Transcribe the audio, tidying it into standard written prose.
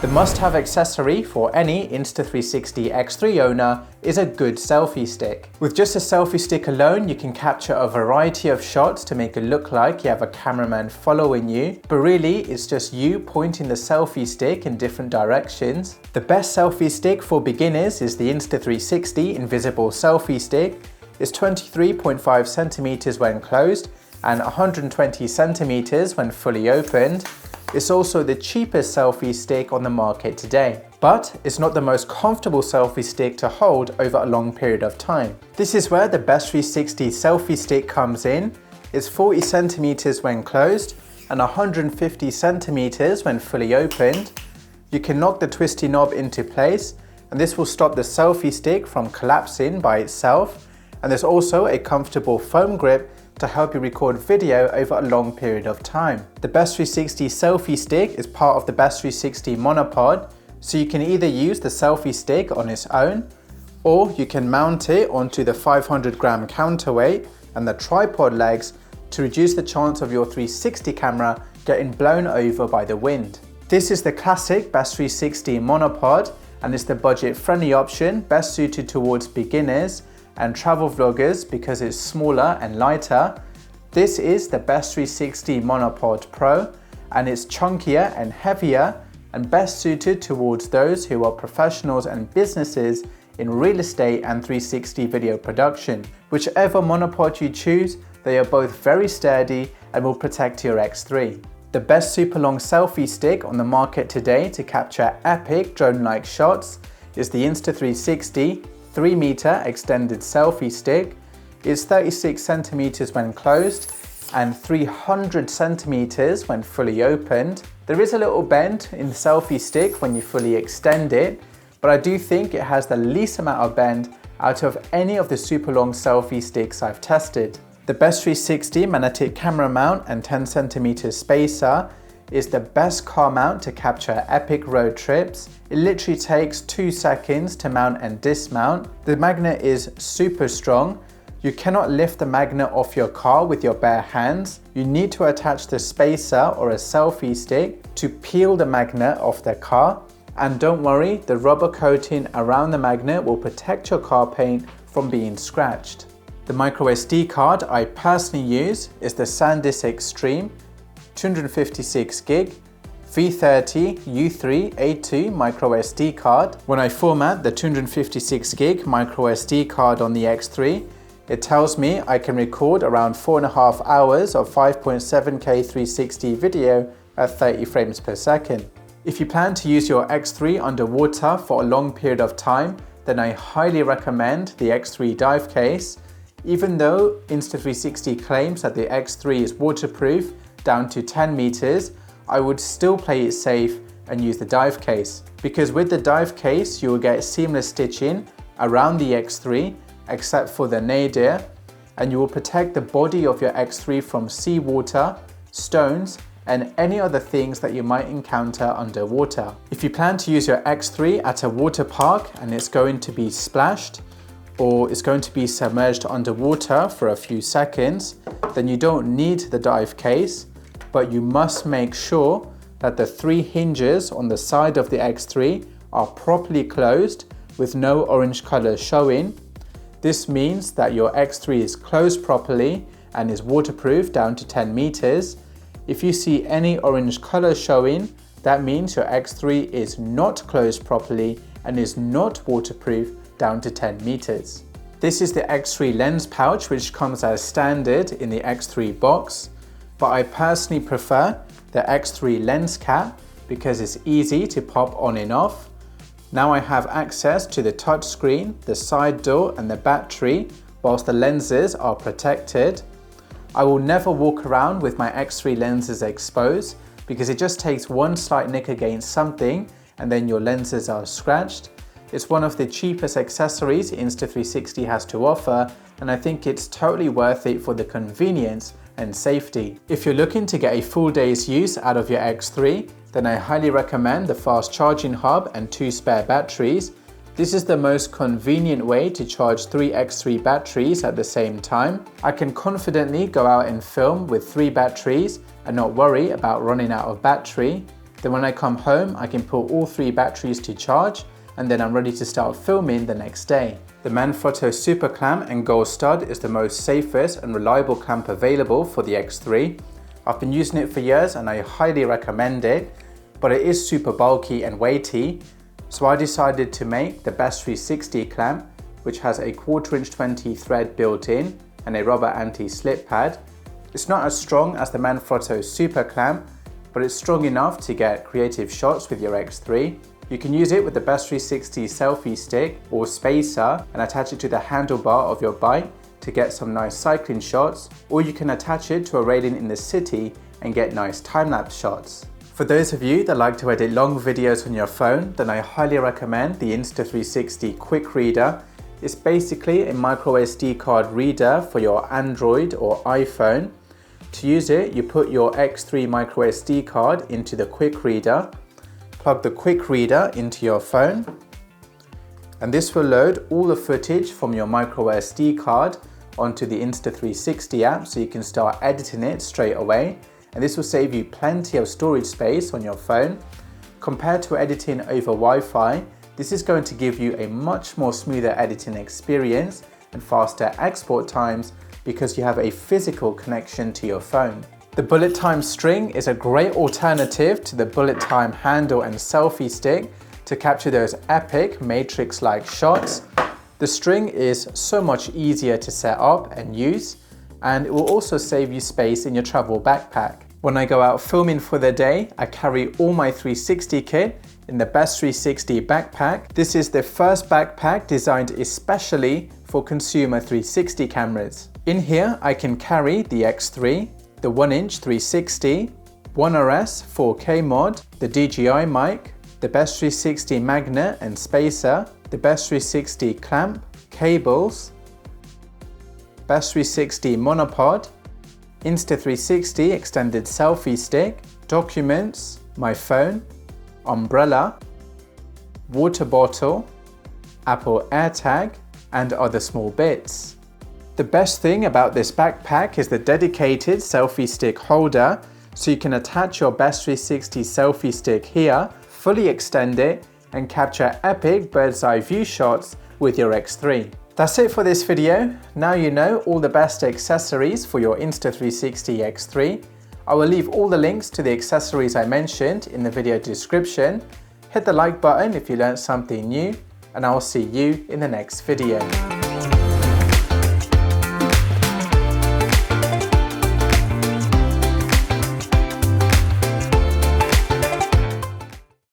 The must-have accessory for any Insta360 X3 owner is a good selfie stick. With just a selfie stick alone, you can capture a variety of shots to make it look like you have a cameraman following you, but really it's just you pointing the selfie stick in different directions. The best selfie stick for beginners is the Insta360 Invisible Selfie Stick. It's 23.5 centimeters when closed and 120 centimeters when fully opened. It's also the cheapest selfie stick on the market today, but it's not the most comfortable selfie stick to hold over a long period of time. This is where the Best360 selfie stick comes in. It's 40 centimeters when closed and 150 centimeters when fully opened. You can knock the twisty knob into place and this will stop the selfie stick from collapsing by itself. And there's also a comfortable foam grip to help you record video over a long period of time. The Best360 selfie stick is part of the Best360 Monopod, so you can either use the selfie stick on its own, or you can mount it onto the 500-gram counterweight and the tripod legs to reduce the chance of your 360 camera getting blown over by the wind. This is the classic Best360 Monopod, and it's the budget-friendly option best suited towards beginners and travel vloggers because it's smaller and lighter. This is the Best360 Monopod Pro, and it's chunkier and heavier and best suited towards those who are professionals and businesses in real estate and 360 video production. Whichever monopod you choose, they are both very sturdy and will protect your X3. The best super long selfie stick on the market today to capture epic drone-like shots is the Insta360 3-meter extended selfie stick. It's 36 centimeters when closed and 300 centimeters when fully opened. There is a little bend in the selfie stick when you fully extend it, but I do think it has the least amount of bend out of any of the super long selfie sticks I've tested. The Best360 magnetic camera mount and 10 centimeter spacer is the best car mount to capture epic road trips. It literally takes 2 seconds to mount and dismount. The magnet is super strong. You cannot lift the magnet off your car with your bare hands. You need to attach the spacer or a selfie stick to peel the magnet off the car. And don't worry, the rubber coating around the magnet will protect your car paint from being scratched. The micro SD card I personally use is the Sandisk Extreme 256 gig V30 U3 A2 micro SD card. When I format the 256 gig micro SD card on the X3, it tells me I can record around 4.5 hours of 5.7K 360 video at 30 frames per second. If you plan to use your X3 underwater for a long period of time, then I highly recommend the X3 dive case. Even though Insta360 claims that the X3 is waterproof down to 10 meters, I would still play it safe and use the dive case. Because with the dive case, you will get seamless stitching around the X3, except for the nadir, and you will protect the body of your X3 from seawater, stones, and any other things that you might encounter underwater. If you plan to use your X3 at a water park and it's going to be splashed, or it's going to be submerged underwater for a few seconds, then you don't need the dive case, but you must make sure that the 3 hinges on the side of the X3 are properly closed with no orange color showing. This means that your X3 is closed properly and is waterproof down to 10 meters. If you see any orange color showing, that means your X3 is not closed properly and is not waterproof down to 10 meters. This is the X3 lens pouch, which comes as standard in the X3 box, but I personally prefer the X3 Lens Cap because it's easy to pop on and off. Now I have access to the touchscreen, the side door and the battery, whilst the lenses are protected. I will never walk around with my X3 lenses exposed because it just takes one slight nick against something and then your lenses are scratched. It's one of the cheapest accessories Insta360 has to offer, and I think it's totally worth it for the convenience and safety. If you're looking to get a full day's use out of your X3, then I highly recommend the fast charging hub and 2 spare batteries. This is the most convenient way to charge 3 X3 batteries at the same time. I can confidently go out and film with 3 batteries and not worry about running out of battery. Then when I come home, I can put all 3 batteries to charge, and then I'm ready to start filming the next day. The Manfrotto Super Clamp and Gold Stud is the most safest and reliable clamp available for the X3. I've been using it for years and I highly recommend it, but it is super bulky and weighty, so I decided to make the Best360 clamp, which has a 1/4 inch 20 thread built in and a rubber anti-slip pad. It's not as strong as the Manfrotto Super Clamp, but it's strong enough to get creative shots with your X3. You can use it with the Best360 selfie stick or spacer and attach it to the handlebar of your bike to get some nice cycling shots, or you can attach it to a railing in the city and get nice time-lapse shots. For those of you that like to edit long videos on your phone, then I highly recommend the Insta360 Quick Reader. It's basically a micro SD card reader for your Android or iPhone. To use it, you put your X3 micro SD card into the Quick Reader, plug the Quick Reader into your phone, and this will load all the footage from your micro SD card onto the Insta360 app, so you can start editing it straight away, and this will save you plenty of storage space on your phone. Compared to editing over Wi-Fi, this is going to give you a much more smoother editing experience and faster export times because you have a physical connection to your phone. The Bullet Time string is a great alternative to the Bullet Time handle and selfie stick to capture those epic matrix-like shots. The string is so much easier to set up and use, and it will also save you space in your travel backpack. When I go out filming for the day, I carry all my 360 kit in the Best360 backpack. This is the first backpack designed especially for consumer 360 cameras. In here, I can carry the X3, the 1-inch 360, 1RS 4K mod, the DJI mic, the Best360 magnet and spacer, the Best360 clamp, cables, Best360 Monopod, Insta360 extended selfie stick, documents, my phone, umbrella, water bottle, Apple AirTag, and other small bits. The best thing about this backpack is the dedicated selfie stick holder, so you can attach your Best360 selfie stick here, fully extend it, and capture epic bird's eye view shots with your X3. That's it for this video. Now you know all the best accessories for your Insta360 X3. I will leave all the links to the accessories I mentioned in the video description. Hit the like button if you learned something new, and I will see you in the next video.